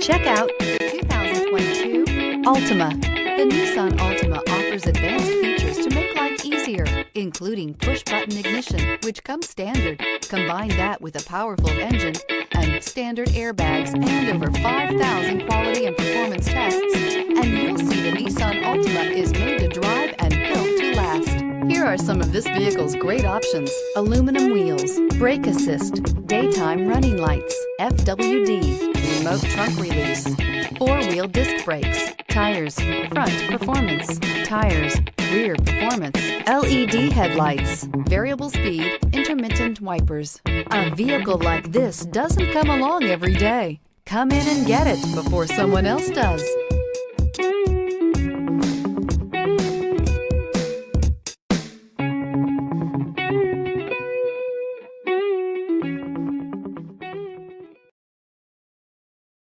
Check out the 2022 Altima. The Nissan Altima offers advanced features to make life easier, including push-button ignition, which comes standard. Combine that with a powerful engine and standard airbags and over 5,000 quality and performance tests, and you'll see the Nissan Altima is made to drive and built to last. Here are some of this vehicle's great options: aluminum wheels, brake assist, daytime running lights, FWD, remote trunk release, four-wheel disc brakes, tires, front performance, tires, rear performance, LED headlights, variable speed, intermittent wipers. A vehicle like this doesn't come along every day. Come in and get it before someone else does.